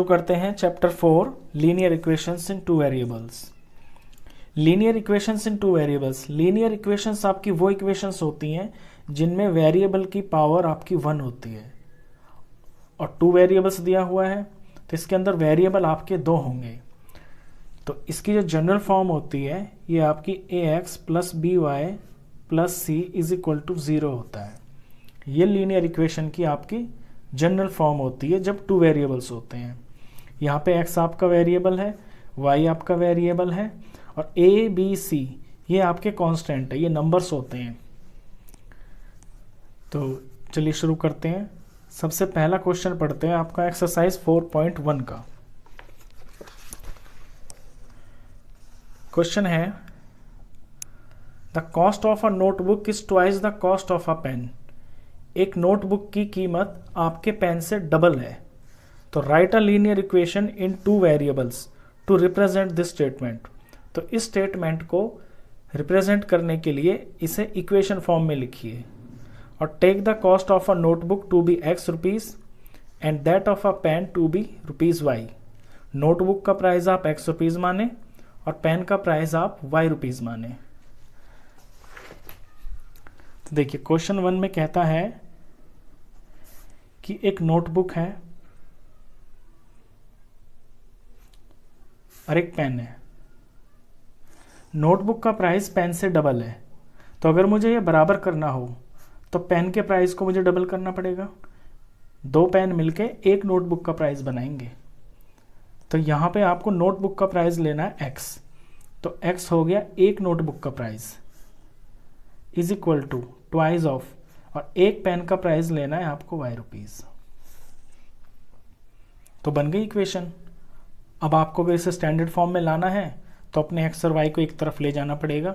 शुरू करते हैं चैप्टर 4 लीनियर इक्वेशंस इन टू वेरिएबल्स। लीनियर इक्वेशंस इन टू वेरिएबल्स। लीनियर इक्वेशंस आपकी वो इक्वेशंस होती हैं जिनमें वेरिएबल की पावर आपकी 1 होती है और 2 वेरिएबल्स दिया हुआ है तो इसके अंदर वेरिएबल आपके 2 होंगे। तो इसकी जो जनरल फॉर्म होती है ये आपकी ax plus B Y plus c is equal to 0 होता है। ये लीनियर इक्वेशन की आपकी जनरल फॉर्म होती है जब 2 वेरिएबल्स होते हैं। यहाँ पे x आपका वेरिएबल है, y आपका वेरिएबल है और a b c ये आपके कांस्टेंट है, ये नंबर्स होते हैं। तो चलिए शुरू करते हैं। सबसे पहला क्वेश्चन पढ़ते हैं आपका एक्सरसाइज 4.1 का। क्वेश्चन है the cost of a notebook is twice the cost of a pen. एक नोटबुक की कीमत आपके पेन से डबल है। तो write a linear equation in 2 variables to represent this statement. तो इस स्टेटमेंट को रिप्रेजेंट करने के लिए इसे इक्वेशन फॉर्म में लिखिए और take the cost of a notebook to be x rupees and that of a pen to be rupees y। Notebook का प्राइस आप x रुपीज माने और पेन का प्राइस आप y रुपीज माने। तो देखिए क्वेश्चन 1 में कहता है कि एक नोटबुक है और एक पेन है। नोटबुक का प्राइस पेन से डबल है। तो अगर मुझे ये बराबर करना हो तो पेन के प्राइस को मुझे डबल करना पड़ेगा। 2 पेन मिलके एक नोटबुक का प्राइस बनाएंगे। तो यहाँ पे आपको नोटबुक का प्राइस लेना है x। तो x हो गया एक नोटबुक का price is equal to twice of, और एक पेन का प्राइस लेना है आपको y रुपीज। तो बन गई इक्वेशन। अब आपको अगर इसे स्टैंडर्ड फॉर्म में लाना है तो अपने x और y को एक तरफ ले जाना पड़ेगा,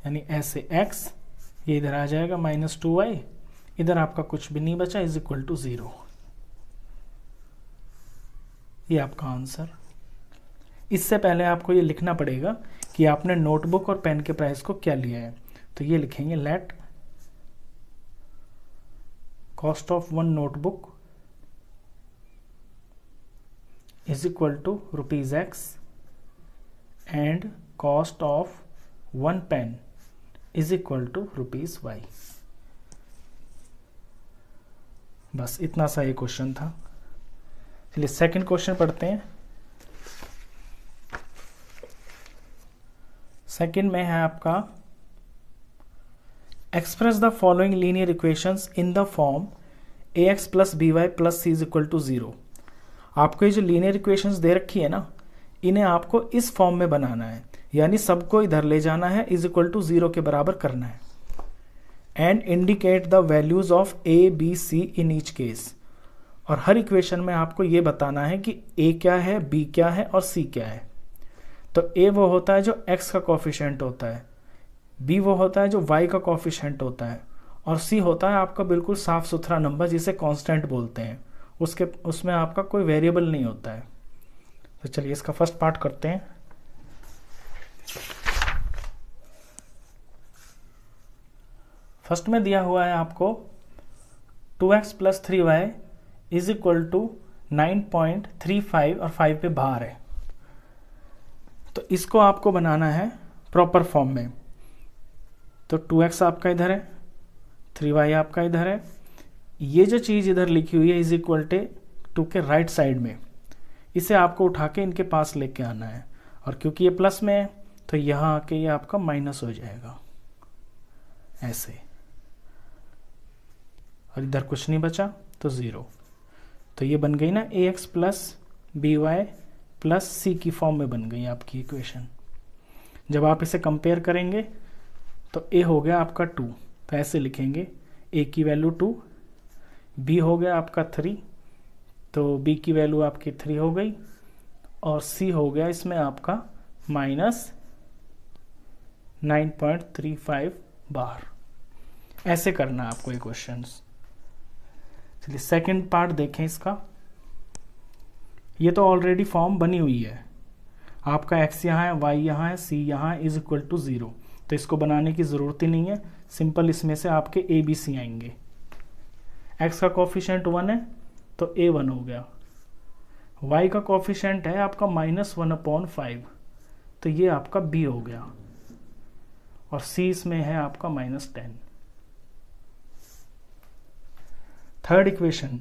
यानी ऐसे x ये इधर आ जाएगा -2y, इधर आपका कुछ भी नहीं बचा, इज इक्वल टू 0। ये आपका आंसर। इससे पहले आपको ये लिखना पड़ेगा कि आपने नोटबुक और पेन के प्राइस को क्या लिया है। तो ये लिखेंगे let cost of 1 notebook is equal to rupees x and cost of 1 pen is equal to rupees y। बस इतना सा ये क्वेश्चन था। चलिए सेकंड क्वेश्चन पढ़ते हैं। सेकंड में है आपका express the following linear equations in the form ax plus B Y plus c is equal to 0। आपको ये जो लीनियर इक्वेशंस दे रखी है ना, इन्हें आपको इस फॉर्म में बनाना है, यानी सबको इधर ले जाना है, इज इक्वल टू 0 के बराबर करना है। And indicate the values of a b c in each case. और हर इक्वेशन में आपको ये बताना है कि a क्या है, b क्या है और c क्या है। तो a वो होता है जो x का कोफिशिएंट होता है, b वो होता है जो y का कोफिशिएंट होता है और c होता है आपका बिल्कुल साफ सुथरा नंबर जिसे कांस्टेंट बोलते हैं। उसमें आपका कोई वेरिएबल नहीं होता है। तो चलिए इसका फर्स्ट पार्ट करते हैं। फर्स्ट में दिया हुआ है आपको 2x plus 3y is equal to 9.35 और 5 पे बाहर है। तो इसको आपको बनाना है प्रॉपर फॉर्म में। तो 2x आपका इधर है, 3y आपका इधर है, ये जो चीज़ इधर लिखी हुई है इज इक्वल टू के राइट साइड में, इसे आपको उठा के इनके पास लेके आना है। और क्योंकि ये प्लस में है तो यहाँ आके ये आपका माइनस हो जाएगा ऐसे, और इधर कुछ नहीं बचा तो 0। तो ये बन गई ना ax plus B Y plus C की फॉर्म में बन गई आपकी इक्वेशन। जब आप इसे कंपेयर करेंगे तो a हो गया आपका 2, तो ऐसे लिखेंगे a की वैल्यू 2, b हो गया आपका 3, तो b की वैल्यू आपकी 3 हो गई, और c हो गया इसमें आपका -9.35 बार। ऐसे करना है आपको ये क्वेश्चंस। चलिए सेकंड पार्ट देखें इसका। ये तो ऑलरेडी फॉर्म बनी हुई है, आपका x यहाँ है, y यहाँ है, c यहाँ है, इज इक्वल टू 0। तो इसको बनाने की ज़रूरत ही नहीं है, सिंपल इसमें से आपके a b c आएंगे। x का कोफिशिएंट 1 है तो a 1 हो गया, y का कोफिशिएंट है आपका -1/5, तो ये आपका b हो गया, और c इसमें है आपका -10। थर्ड इक्वेशन,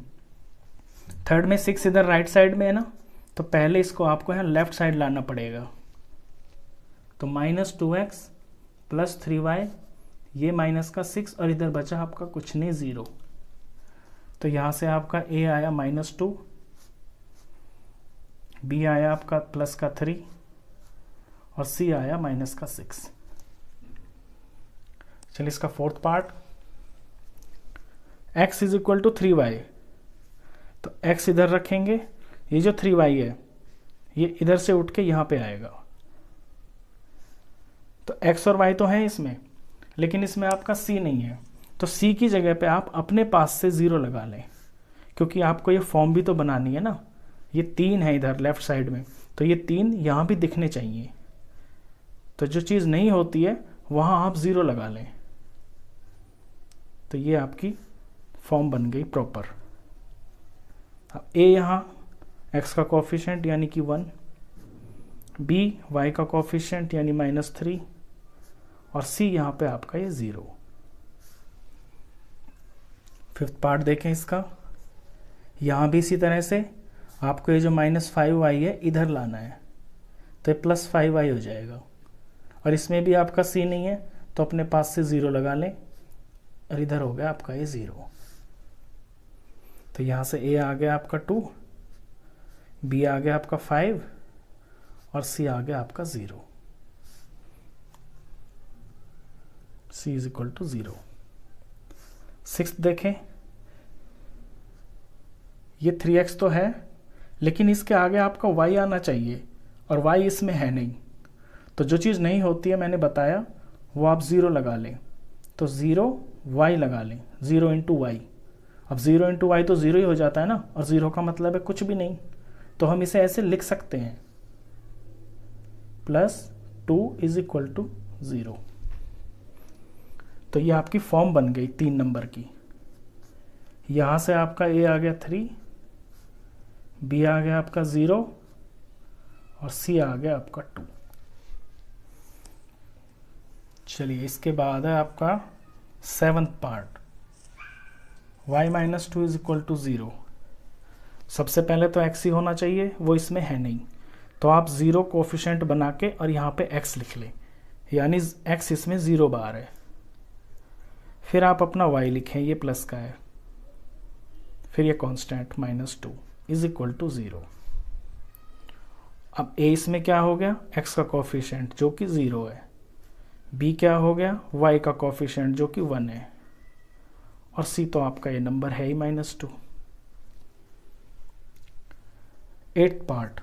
थर्ड में 6 इधर राइट साइड में है ना, तो पहले इसको आपको यहाँ लेफ्ट साइड लाना पड़ेगा। तो -2x + 3y, ये माइनस का 6, और इधर बचा आपका कुछ नहीं 0। तो यहाँ से आपका a आया -2, b आया आपका +3, और c आया -6। चलिए इसका फोर्थ पार्ट, x = 3y, तो x इधर रखेंगे, ये जो 3y है ये इधर से उठ के यहाँ पे आएगा। तो x और y तो है इसमें, लेकिन इसमें आपका c नहीं है, तो c की जगह पे आप अपने पास से 0 लगा लें, क्योंकि आपको ये फॉर्म भी तो बनानी है ना। ये 3 है इधर लेफ्ट साइड में, तो ये 3 यहाँ भी दिखने चाहिए। तो जो चीज़ नहीं होती है वहाँ आप 0 लगा लें, तो ये आपकी फॉर्म बन गई प्रॉपर। अब a यहाँ x का कोफिशिएंट यानी कि 1, b y का कोफिशिएंट यानी -3, और c यहाँ पे आपका ये 0। फिफ्थ पार्ट देखें इसका, यहाँ भी इसी तरह से आपको ये जो -5y है इधर लाना है, तो ये +5y हो जाएगा, और इसमें भी आपका c नहीं है, तो अपने पास से 0 लगा लें, और इधर हो गया आपका ये 0। तो यहाँ से a आ गया आपका 2, b आ गया आपका 5, और c आ गया आपका 0। c = 0। सिक्स्थ देखें, ये 3x तो है, लेकिन इसके आगे आपका y आना चाहिए, और y इसमें है नहीं। तो जो चीज़ नहीं होती है मैंने बताया, वो आप 0 लगा लें। तो 0 y लगा लें, 0 × y। अब 0 × y तो 0 ही हो जाता है ना, और 0 का मतलब है कुछ भी नहीं, तो हम इसे ऐसे लिख सकते हैं, +2 = 0। तो ये आपकी फॉर्म बन गई 3 नंबर की। यहाँ से आपका a आ गया 3, b आ गया आपका 0, और c आ गया आपका 2। चलिए इसके बाद है आपका 7th पार्ट, y - 2 = 0। सबसे पहले तो x ही होना चाहिए, वो इसमें है नहीं, तो आप 0 कोफिशिएंट बना के और यहाँ पे x लिख लें, यानी x इसमें 0 बार है। फिर आप अपना y लिखें, ये प्लस का है, फिर ये कांस्टेंट -2 = 0। अब a इसमें क्या हो गया, x का कोफिशिएंट जो कि 0 है, b क्या हो गया, y का कोफिशिएंट जो कि 1 है, और c तो आपका ये नंबर है ही -2। 8th पार्ट,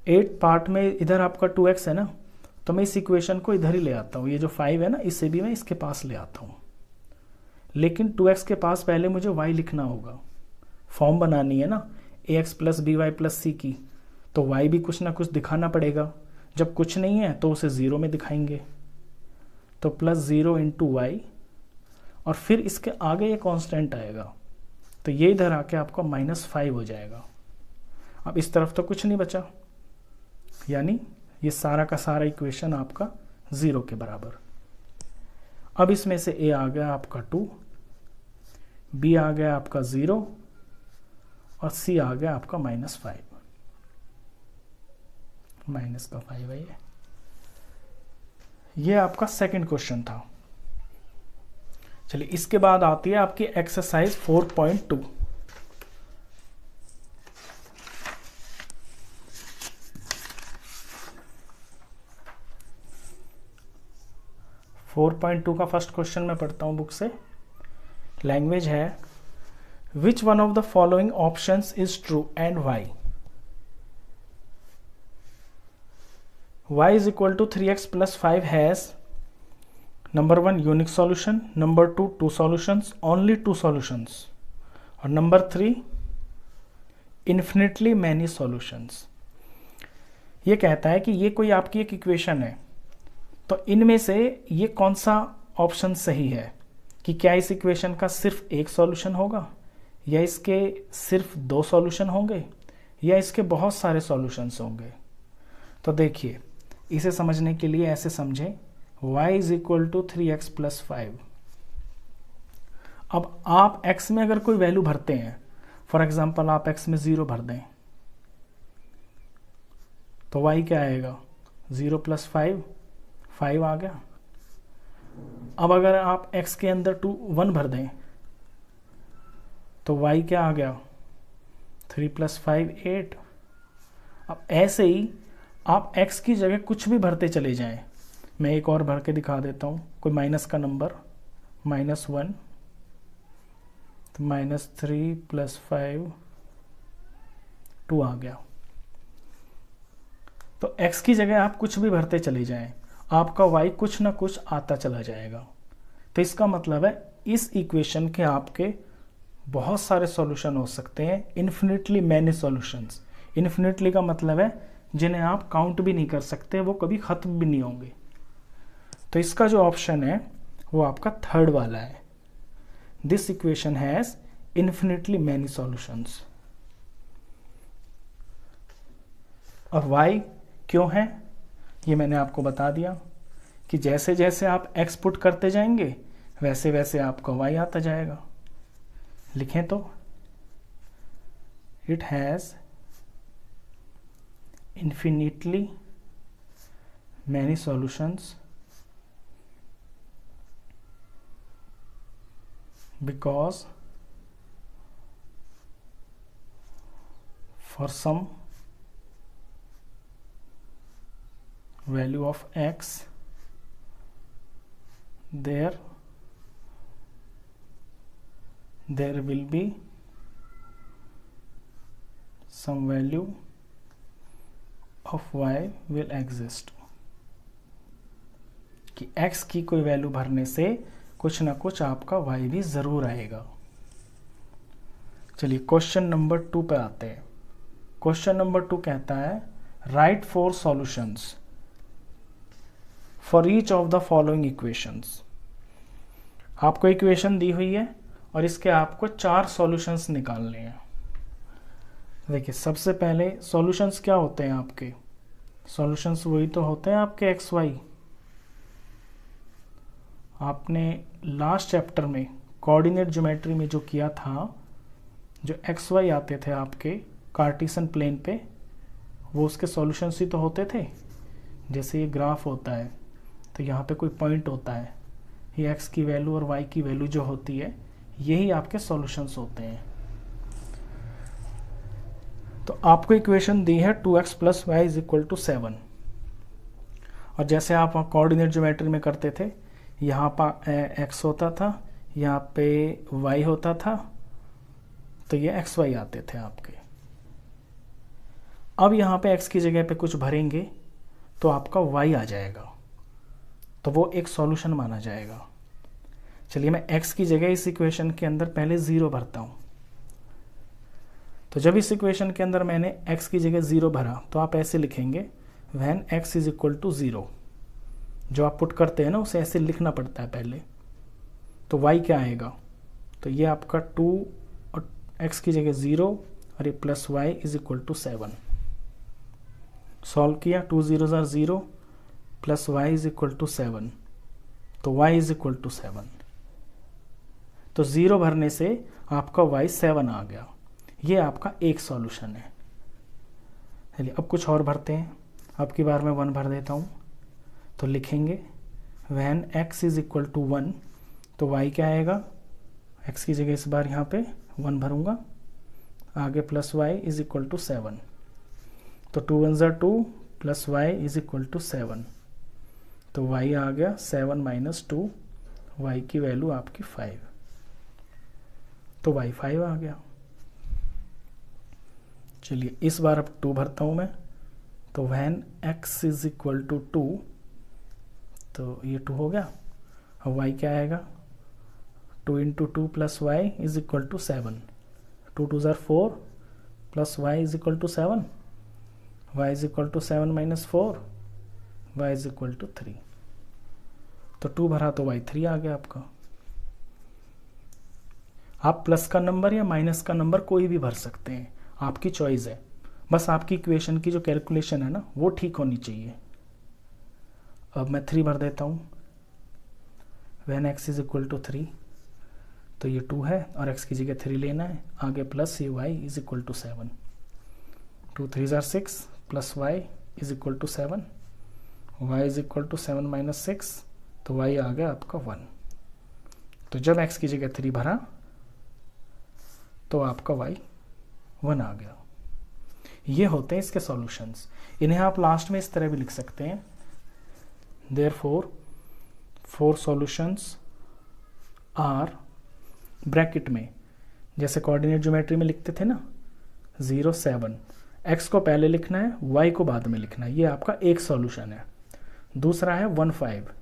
8th पार्ट में इधर आपका 2x है ना, तो मैं इस इक्वेशन को इधर ही ले आता हूँ, ये जो 5 है ना इसे भी मैं इसके पास ले आता हूँ, लेकिन 2x के पास पहले मुझे y लिखना होगा, फॉर्म बनानी है ना ax + by + c की, तो y भी कुछ ना कुछ दिखाना पड़ेगा। जब कुछ नहीं है तो उसे 0 में दिखाएंगे, तो +0 × y, और फिर इसके आगे ये कांस्टेंट आएगा, तो ये इधर आके आपका -5 हो जाएगा। अब इस तरफ तो कुछ नहीं बचा, यानी ये सारा का सारा इक्वेशन आपका 0 के बराबर। अब इसमें से a आ गया आपका 2, b आ गया आपका 0, और c आ गया आपका -5, -5 है ये आपका सेकंड क्वेश्चन था। चलिए इसके बाद आती है आपकी एक्सरसाइज 4.2। का फर्स्ट क्वेश्चन मैं पढ़ता हूं बुक से। लैंग्वेज है, which one of the following options is true and why? y = 3x + 5 has number 1 unique solution, number 2 2 solutions, only 2 solutions, और number 3 infinitely many solutions। ये कहता है कि ये कोई आपकी एक इक्वेशन है, तो इनमें से ये कौन सा ऑप्शन सही है, कि क्या इस इक्वेशन का सिर्फ एक सॉल्यूशन होगा, या इसके सिर्फ 2 सॉल्यूशन होंगे, या इसके बहुत सारे सॉल्यूशंस होंगे। तो देखिए, इसे समझने के लिए ऐसे समझें, y is equal to 3x plus 5। अब आप x में अगर कोई वैल्यू भरते हैं, फॉर एग्जाम्पल आप x में 0 भर दें, तो y क्या आएगा, 0 प्लस 5, 5 आ गया। अब अगर आप x के अंदर 1 भर दें, तो y क्या आ गया, 3 प्लस 5, 8। अब ऐसे ही आप x की जगह कुछ भी भरते चले जाएं। मैं एक और भर के दिखा देता हूँ, कोई माइनस का नंबर, -1, तो -3 प्लस 5, 2 आ गया। तो x की जगह आप कुछ भी भरते चले जाएं, आपका y कुछ ना कुछ आता चला जाएगा। तो इसका मतलब है इस इक्वेशन के आपके बहुत सारे सॉल्यूशन हो सकते हैं, इन्फिनिटली मैनी सॉल्यूशंस। इन्फिनिटली का मतलब है जिन्हें आप काउंट भी नहीं कर सकते, वो कभी खत्म भी नहीं होंगे। तो इसका जो ऑप्शन है वो आपका थर्ड वाला है, this equation has infinitely many solutions. और y क्यों है ये मैंने आपको बता दिया कि जैसे जैसे आप x पुट करते जाएंगे वैसे वैसे आपका y आता जाएगा। लिखें तो, it has infinitely many solutions because for some value of x there will be some value of y will exist, कि x की कोई वैल्यू भरने से कुछ ना कुछ आपका y भी जरूर आएगा। चलिए क्वेश्चन नंबर 2 पे आते हैं। क्वेश्चन नंबर 2 कहता है right 4 solutions for each of the following equations. आपको इक्वेशन दी हुई है और इसके आपको 4 सॉल्यूशंस निकालने हैं। देखिए, सबसे पहले सॉल्यूशंस क्या होते हैं आपके, सॉल्यूशंस वही तो होते हैं आपके एक्स वाई। आपने लास्ट चैप्टर में कोऑर्डिनेट ज्योमेट्री में जो किया था, जो एक्स वाई आते थे आपके कार्टेशियन प्लेन पे, वो उसके सॉल्यूशंस ही तो होते थे। जैसे ये ग्राफ होता है तो यहाँ पे कोई पॉइंट होता है, ये एक्स की वैल्यू और वाई की वैल्यू जो होती है, यही आपके सॉल्यूशंस होते हैं। तो आपको इक्वेशन दी है 2x plus y is equal to 7, और जैसे आप कोऑर्डिनेट ज्योमेट्री में करते थे, यहाँ पर x होता था, यहाँ पे y होता था, तो ये एक्स वाई आते थे आपके। अब यहाँ पे x की जगह पे कुछ भरेंगे तो आपका y आ जाएगा, तो वो एक सॉल्यूशन माना जाएगा। चलिए मैं x की जगह इस इक्वेशन के अंदर पहले 0 भरता हूँ। तो जब इस इक्वेशन के अंदर मैंने x की जगह 0 भरा तो आप ऐसे लिखेंगे when x is equal to 0। जो आप पुट करते हैं ना उसे ऐसे लिखना पड़ता है पहले। तो y क्या आएगा, तो ये आपका 2 और x की जगह 0 और ये plus y is equal to 7। Solve किया, 2 0 ज़ा 0 plus y is equal to 7, तो y इज इक्वल टू 7। तो 0 भरने से आपका y 7 आ गया। ये आपका एक सॉल्यूशन है। चलिए अब कुछ और भरते हैं। अब की बार मैं 1 भर देता हूँ। तो लिखेंगे when x is equal to 1, तो y क्या आएगा, x की जगह इस बार यहाँ पे 1 भरूंगा, आगे plus y is equal to 7। तो 2 1 ज़ा 2 plus y is equal to 7, तो y आ गया 7 माइनस 2, y की वैल्यू आपकी 5, तो y 5 आ गया। चलिए इस बार अब 2 भरता हूँ मैं। तो when x is equal to 2, तो ये 2 हो गया। अब y क्या आएगा, 2 into 2 plus y is equal to 7, 2 2 ज़ा 4 plus y is equal to 7, y is equal to 7 minus 4, y is equal to 3। तो 2 भरा तो y 3 आ गया आपका। आप प्लस का नंबर या माइनस का नंबर कोई भी भर सकते हैं, आपकी चॉइस है। बस आपकी इक्वेशन की जो कैलकुलेशन है ना वो ठीक होनी चाहिए। अब मैं 3 भर देता हूँ। When x is equal to 3, तो ये 2 है और x की जगह 3 लेना है, आगे प्लस ये y इज इक्वल टू 7, 2 3 जार 6 plus y is equal to 7, y is equal to 7 minus 6, तो y आ गया आपका 1। तो जब x की जगह 3 भरा तो आपका y 1 आ गया। ये होते हैं इसके सॉल्यूशंस। इन्हें आप लास्ट में इस तरह भी लिख सकते हैं, देयरफॉर 4 सॉल्यूशंस आर, ब्रैकेट में जैसे कोऑर्डिनेट ज्योमेट्री में लिखते थे ना 0 7, x को पहले लिखना है, y को बाद में लिखना है। ये आपका एक सॉल्यूशन है। दूसरा है 1 5,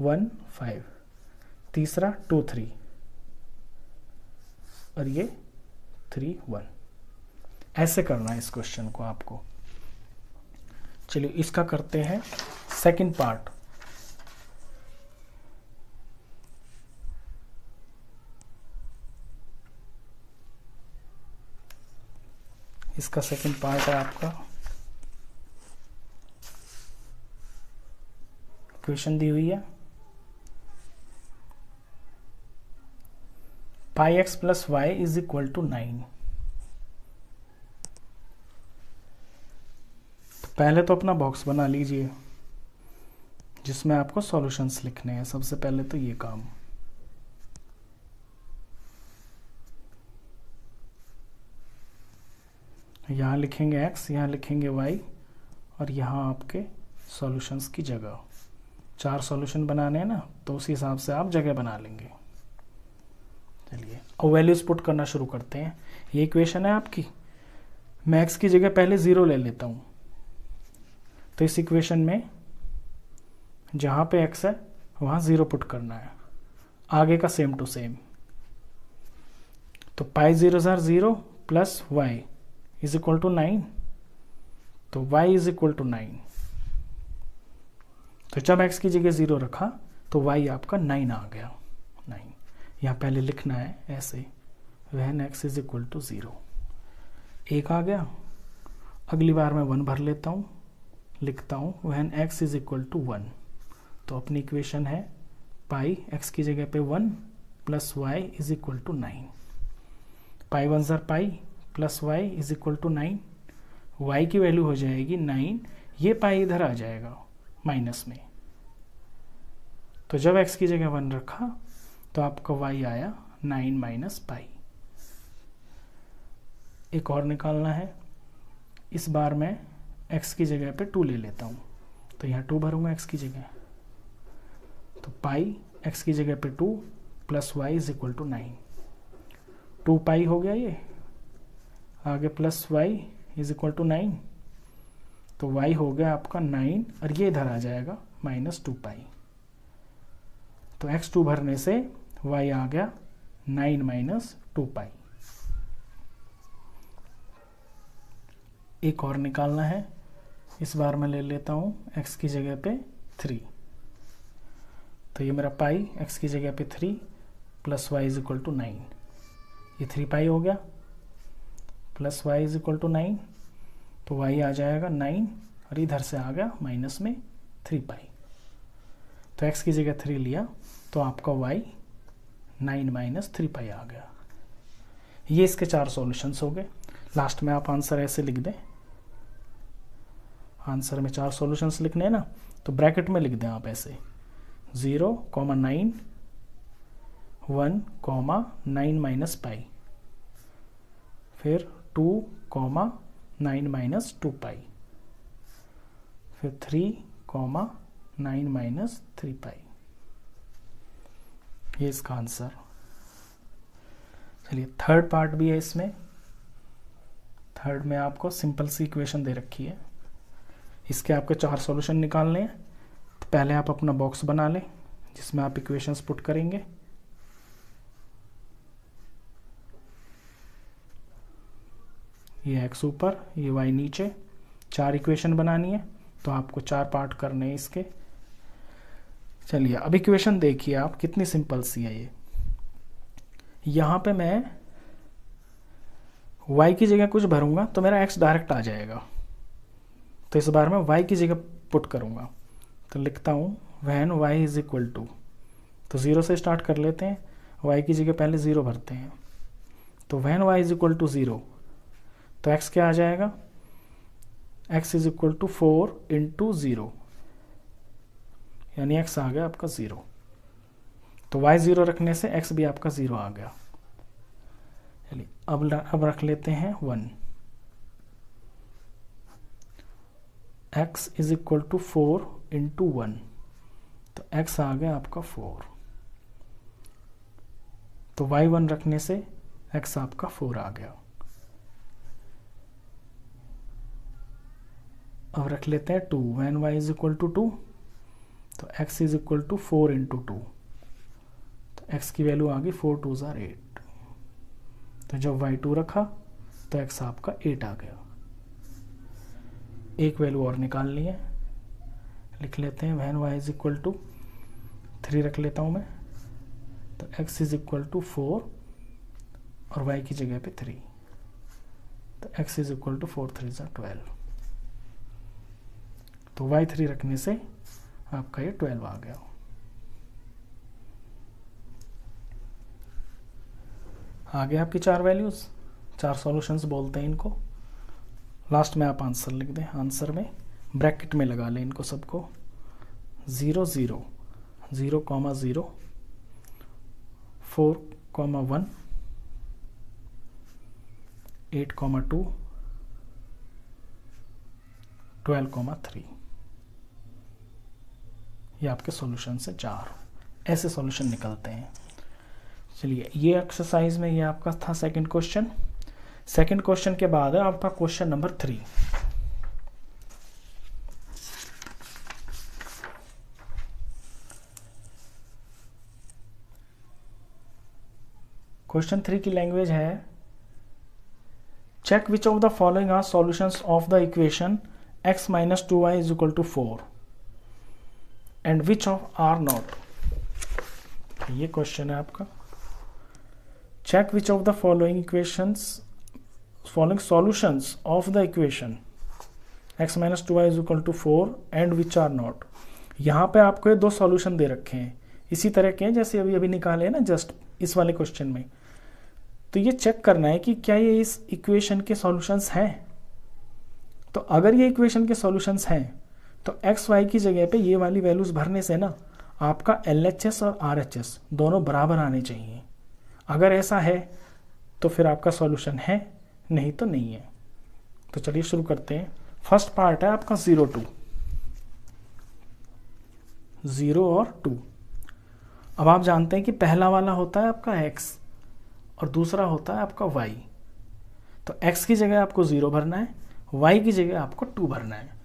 1 5, तीसरा 2 3 और ये 3 1। ऐसे करना है इस क्वेश्चन को आपको। चलिए इसका करते हैं सेकंड पार्ट। इसका सेकंड पार्ट है आपका, इक्वेशन दी हुई है pi x plus y is equal to 9। पहले तो अपना बॉक्स बना लीजिए जिसमें आपको सॉल्यूशंस लिखने हैं। सबसे पहले तो ये काम, यहाँ लिखेंगे x, यहाँ लिखेंगे y और यहाँ आपके सॉल्यूशंस की जगह। 4 सॉल्यूशन बनाने हैं ना, तो उसी हिसाब से आप जगह बना लेंगे। चलिए और वैल्यूज पुट करना शुरू करते हैं। ये इक्वेशन है आपकी, मैं x की जगह पहले 0 ले लेता हूँ। तो इस इक्वेशन में जहाँ पे x है वहाँ 0 पुट करना है, आगे का सेम टू सेम। तो पाई 0 जार 0 plus y is equal to 9, तो y इज इक्वल टू 9। तो जब x की जगह 0 रखा तो y आपका 9 आ गया। 9 यहाँ पहले लिखना है ऐसे, when x is equal to 0। 1 आ गया, अगली बार मैं 1 भर लेता हूँ, लिखता हूँ when x is equal to 1। तो अपनी इक्वेशन है पाई x की जगह पे 1 plus y is equal to 9। Pi 1 जार pi plus y is equal to 9, y की वैल्यू हो जाएगी 9, ये पाई इधर आ जाएगा माइनस में। तो जब x की जगह 1 रखा तो आपका y आया 9 माइनस पाई। एक और निकालना है, इस बार मैं x की जगह पे 2 ले लेता हूँ, तो यहाँ 2 भरूंगा x की जगह। तो पाई x की जगह पे 2 plus y is equal to 9, 2 pi हो गया ये, आगे plus y is equal to 9, तो y हो गया आपका 9 और ये इधर आ जाएगा माइनस 2 पाई। तो x 2 भरने से y आ गया 9 माइनस 2 पाई। एक और निकालना है, इस बार मैं ले लेता हूँ x की जगह पे 3। तो ये मेरा पाई x की जगह पे 3 plus y is equal to 9, ये 3 पाई हो गया, plus y is equal to 9, तो y आ जाएगा 9 और इधर से आ गया माइनस में 3 पाई। तो x की जगह 3 लिया तो आपका y 9 माइनस 3 पाई आ गया। ये इसके 4 सॉल्यूशंस हो गए। लास्ट में आप आंसर ऐसे लिख दें, आंसर में 4 सॉल्यूशंस लिखने हैं ना, तो ब्रैकेट में लिख दें आप ऐसे 0, 9, 1, 9 माइनस पाई, फिर 2, 9 माइनस 2 पाई, फिर 3, 9 माइनस 3 पाई। ये इसका आंसर। चलिए थर्ड पार्ट भी है इसमें। थर्ड में आपको सिंपल सी इक्वेशन दे रखी है, इसके आपके 4 सॉल्यूशन निकालने हैं। तो पहले आप अपना बॉक्स बना लें जिसमें आप इक्वेशंस पुट करेंगे। ये x ऊपर, ये y नीचे, 4 इक्वेशन बनानी है, तो आपको 4 पार्ट करने हैं इसके। चलिए अब इक्वेशन देखिए आप, कितनी सिंपल सी है ये। यहाँ पे मैं y की जगह कुछ भरूंगा तो मेरा x डायरेक्ट आ जाएगा, तो इस बार मैं y की जगह पुट करूंगा। तो लिखता हूँ when y is equal to, तो 0 से स्टार्ट कर लेते हैं, y की जगह पहले 0 भरते हैं। तो when y is equal to 0, तो x क्या आ जाएगा, x is equal to 4 into 0, यानी x आ गया आपका 0। तो y 0 रखने से x भी आपका 0 आ गया। चलिए अब रख लेते हैं 1। x is equal to 4 into 1, तो x आ गया आपका 4। तो y 1 रखने से x आपका 4 आ गया। अब रख लेते हैं 2, when y is equal to 2, तो x is equal to 4 into 2, तो x की वैल्यू आ गई 4 2 ज़ार 8। तो जब y 2 रखा तो x आपका 8 आ गया। एक वैल्यू और निकालनी है, लिख लेते हैं when y is equal to 3 रख लेता हूँ मैं, तो x इज इक्वल टू 4 और y की जगह पे 3, तो x इज इक्वल टू 4 3 ज़ार 12। तो y 3 रखने से आपका ये 12 आ गया। आगे आपकी 4 वैल्यूज, 4 सॉल्यूशंस बोलते हैं इनको। लास्ट में आप आंसर लिख दें, आंसर में ब्रैकेट में लगा लें इनको सबको, 0 0 0 0 4 1 8 2 12 3। ये आपके सॉल्यूशन से 4 ऐसे सॉल्यूशन निकलते हैं। चलिए ये एक्सरसाइज में ये आपका था सेकंड क्वेश्चन। सेकंड क्वेश्चन के बाद है आपका क्वेश्चन नंबर 3। क्वेश्चन 3 की लैंग्वेज है, check which of the following are solutions of the equation x minus 2y is equal to 4 and which of are not. ये क्वेश्चन है आपका, check which of the following solutions of the equation x minus 2y is equal to 4 and which are not। यहाँ पे आपको ये 2 solution दे रखे हैं, इसी तरह के हैं जैसे अभी निकाले हैं ना जस्ट इस वाले क्वेश्चन में। तो ये चेक करना है कि क्या ये इस इक्वेशन के सॉल्यूशंस हैं। तो अगर ये इक्वेशन के सॉल्यूशंस हैं तो एक्स वाई की जगह पे ये वाली वैल्यूज भरने से ना आपका LHS और RHS दोनों बराबर आने चाहिए। अगर ऐसा है तो फिर आपका सॉल्यूशन है, नहीं तो नहीं है। तो चलिए शुरू करते हैं। फर्स्ट पार्ट है आपका 0 2, 0 और 2। अब आप जानते हैं कि पहला वाला होता है आपका x और दूसरा होता है आपका y। तो x की जगह आपको 0 भरना है, y की जगह आपको 2 भरना है।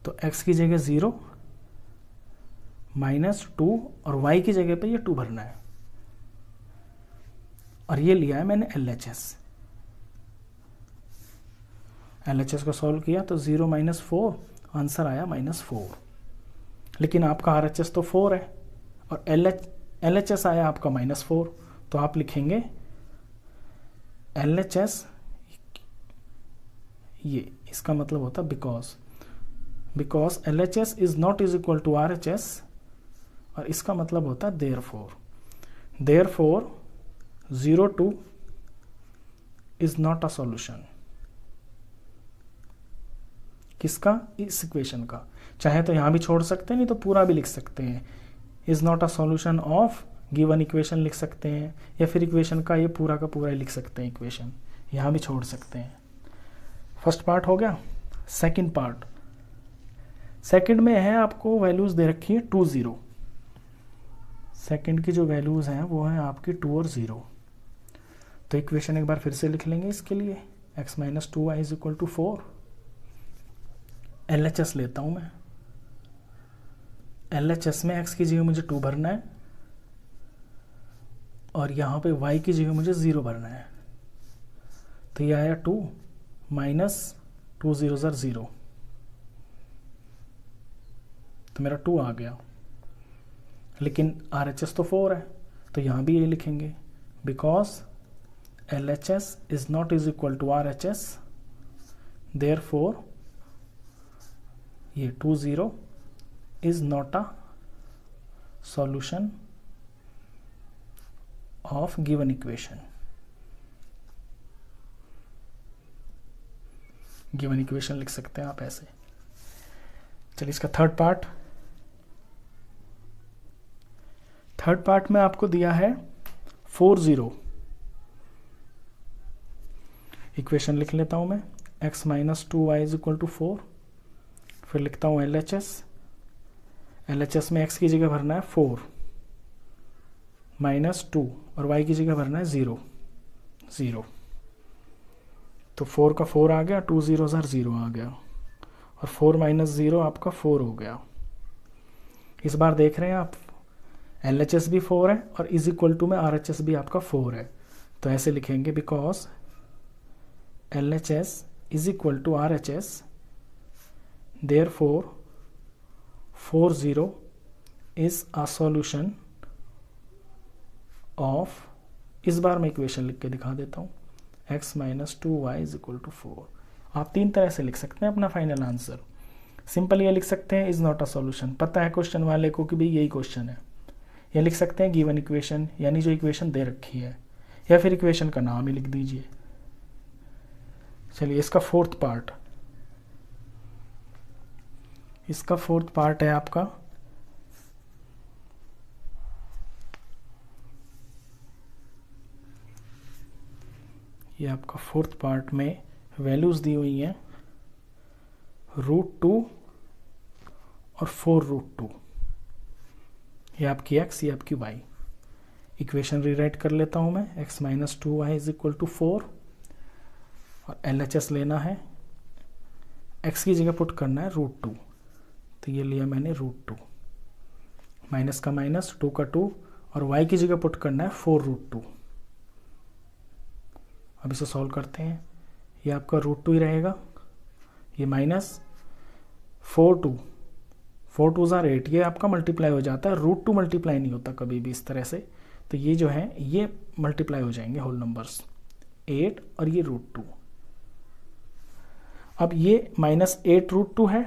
तो x की जगह 0 माइनस 2 और y की जगह पे ये 2 भरना है। और ये लिया है मैंने LHS को सॉल्व किया तो 0 माइनस 4, आंसर आया -4। लेकिन आपका RHS तो 4 है और LHS आया आपका -4, तो आप लिखेंगे LHS, ये इसका मतलब होता because LHS is not is equal to RHS, और इसका मतलब होता है therefore 0 2 is not a solution. किसका? इस इक्वेशन का। चाहे तो यहां भी छोड़ सकते हैं, नहीं तो पूरा भी लिख सकते हैं, is not a solution of given equation लिख सकते हैं, या फिर इक्वेशन का ये पूरा का पूरा ही लिख सकते हैं इक्वेशन, यहां भी छोड़ सकते हैं। फर्स्ट पार्ट हो गया। सेकंड पार्ट, सेकंड में है आपको वैल्यूज दे रखी है 2 0। सेकंड की जो वैल्यूज हैं वो हैं आपकी 2 और 0। तो इक्वेशन एक बार फिर से लिख लेंगे इसके लिए, x minus 2y is equal to 4। LHS लेता हूं मैं, LHS में x की जगह मुझे 2 भरना है और यहाँ पे y की जगह मुझे 0 भरना है। तो ये आया 2 माइनस 2 0 ज़र 0, तो मेरा 2 आ गया। लेकिन RHS तो 4 है, तो यहाँ भी ये लिखेंगे because LHS is not is equal to RHS, therefore ये 20 is not a solution of given equation. Given equation लिख सकते हैं आप ऐसे। चलिए इसका थर्ड पार्ट में आपको दिया है 40। इक्वेशन लिख लेता हूं मैं, x minus 2y is equal to 4। फिर लिखता हूं LHS में x की जगह भरना है 4 माइनस 2 और y की जगह भरना है 0 0। तो 4 का 4 आ गया, 2 zeros are 0 आ गया, और 4 माइनस 0 आपका 4 हो गया। इस बार देख रहे हैं आप LHS भी 4 है और इज इक्वल टू में RHS भी आपका 4 है, तो ऐसे लिखेंगे because LHS is equal to RHS, therefore 40 is a solution of, इस बार मैं इक्वेशन लिख के दिखा देता हूँ, x minus 2y is equal to 4। आप 3 तरह से लिख सकते हैं अपना फाइनल आंसर। सिंपल ये लिख सकते हैं इज नॉट अ सॉल्यूशन, पता है क्वेश्चन वाले को कि भी यही क्वेश्चन है। या लिख सकते हैं गिवन इक्वेशन, यानी जो इक्वेशन दे रखी है, या फिर इक्वेशन का नाम ही लिख दीजिए। चलिए इसका फोर्थ पार्ट है आपका ये आपका फोर्थ पार्ट में वैल्यूज दी हुई हैं √2 और 4√2। ये आपकी x, ये आपकी y। इक्वेशन रीराइट कर लेता हूं मैं, x minus 2y is equal to 4 और LHS लेना है, x की जगह पुट करना है √2, तो ये लिया मैंने √2, माइनस का माइनस 2 का 2 और y की जगह पुट करना है 4√2। अब इसे सॉल्व करते हैं, ये आपका √2 ही रहेगा, ये माइनस 4 2 ज़ार 8, ये आपका मल्टीप्लाई हो जाता है, √2 मल्टीप्लाई नहीं होता कभी भी इस तरह से, तो ये जो है ये मल्टीप्लाई हो जाएंगे होल नंबर्स 8 और ये √2। अब ये माइनस 8√2 है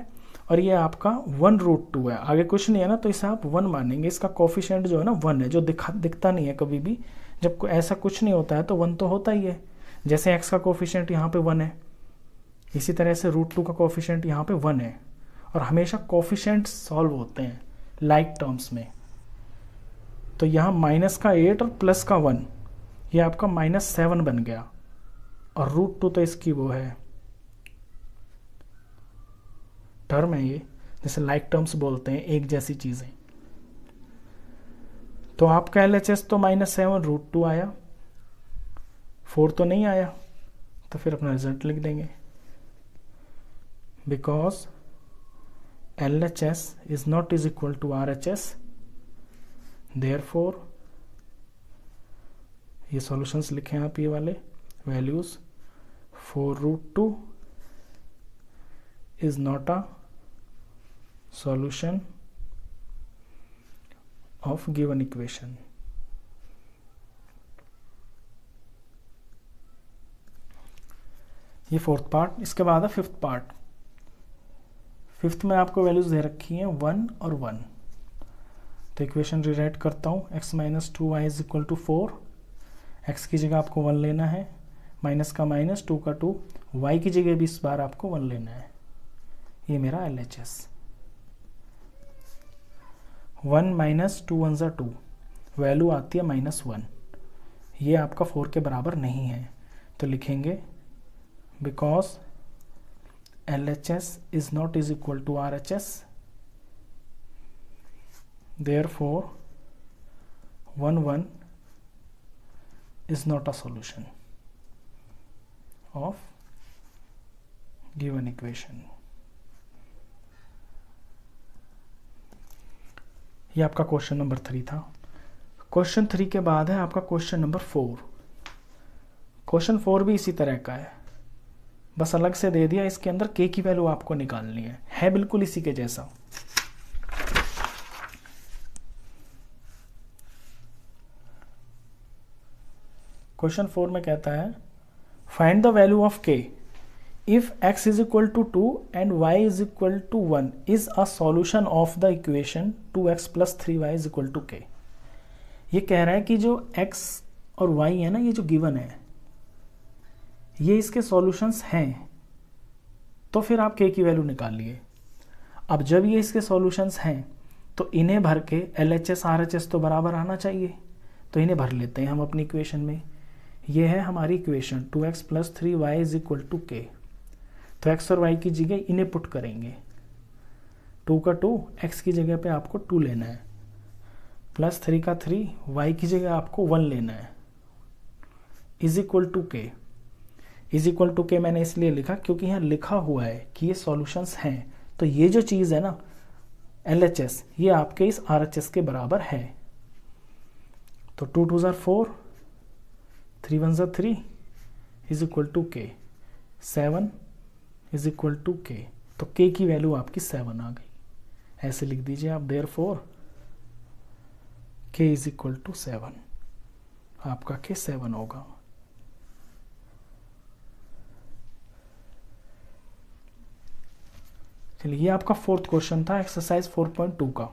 और ये आपका 1√2 है, आगे कुछ नहीं है ना, तो इसे आप 1 मानेंगे। इसका कोफिशिएंट जो है ना 1 है, जो दिखता नहीं है कभी भी, जब ऐसा कुछ नहीं होता है तो 1 तो होता ही है। जैसे x का कोफिशिएंट यहाँ पे 1 है, इसी तरह से √2 का कोफिशिएंट यहाँ पे 1 है, और हमेशा कोफिशिएंट सॉल्व होते हैं लाइक टर्म्स में। तो यहाँ माइनस का 8 और प्लस का 1, ये आपका -7 बन गया, और √2 तो इसकी वो है टर्म है, ये जैसे लाइक टर्म्स बोलते हैं, एक जैसी चीजें। तो आपका LHS तो -7 √2 आया, 4 तो नहीं आया, तो फिर अपना रिजल्ट लिख देंगे, because LHS is not is equal to RHS, therefore ये सॉल्यूशंस लिखे आप ये वाले values, 4√2 is not a solution of given equation। ये फोर्थ पार्ट। इसके बाद है फिफ्थ पार्ट। फिफ्थ में आपको वैल्यूज दे रखी हैं 1 और 1, तो इक्वेशन रिराइट करता हूँ, x minus 2y is equal to 4, x की जगह आपको 1 लेना है, माइनस का माइनस 2 का 2, y की जगह भी इस बार आपको 1 लेना है, ये मेरा LHS। 1 माइनस 2 1 ज़ा 2, वैल्यू आती है -1, ये आपका 4 के बराबर नहीं है, तो लिखेंगे because LHS is not is equal to RHS, therefore 1 1 is not a solution of given equation। ये आपका क्वेश्चन नंबर 3 था। क्वेश्चन 3 के बाद है आपका क्वेश्चन नंबर 4। क्वेश्चन 4 भी इसी तरह का है, बस अलग से दे दिया, इसके अंदर k की वैल्यू आपको निकालनी है बिल्कुल इसी के जैसा। क्वेश्चन 4 में कहता है find the value of k if x is equal to 2 and y is equal to 1 is a solution of the equation 2x plus 3y is equal to k। ये कह रहा है कि जो x और y है ना, ये जो गिवन है, ये इसके सॉल्यूशंस हैं, तो फिर आप k की वैल्यू निकालिए। अब जब ये इसके सॉल्यूशंस हैं तो इन्हें भर के LHS RHS तो बराबर आना चाहिए, तो इन्हें भर लेते हैं हम अपनी इक्वेशन में। ये है हमारी equation 2x plus 3y is equal to k। तो x और y की जगह इन्हें पुट करेंगे, 2 का 2, x की जगह पे आपको 2 लेना है, प्लस 3 का 3, y की जगह आपको 1 लेना है, is equal to k। Is equal to k मैंने इसलिए लिखा क्योंकि यहाँ लिखा हुआ है कि ये सॉल्यूशंस हैं, तो ये जो चीज़ है ना LHS, ये आपके इस RHS के बराबर है। तो 2 2 4, 3 1 3 इज इक्वल टू के, 7 इज इक्वल टू के। तो k की वैल्यू आपकी 7 आ गई। ऐसे लिख दीजिए आप, therefore k is equal to 7। आपका k 7 होगा। चलिए, ये आपका 4th क्वेश्चन था एक्सरसाइज 4.2 का।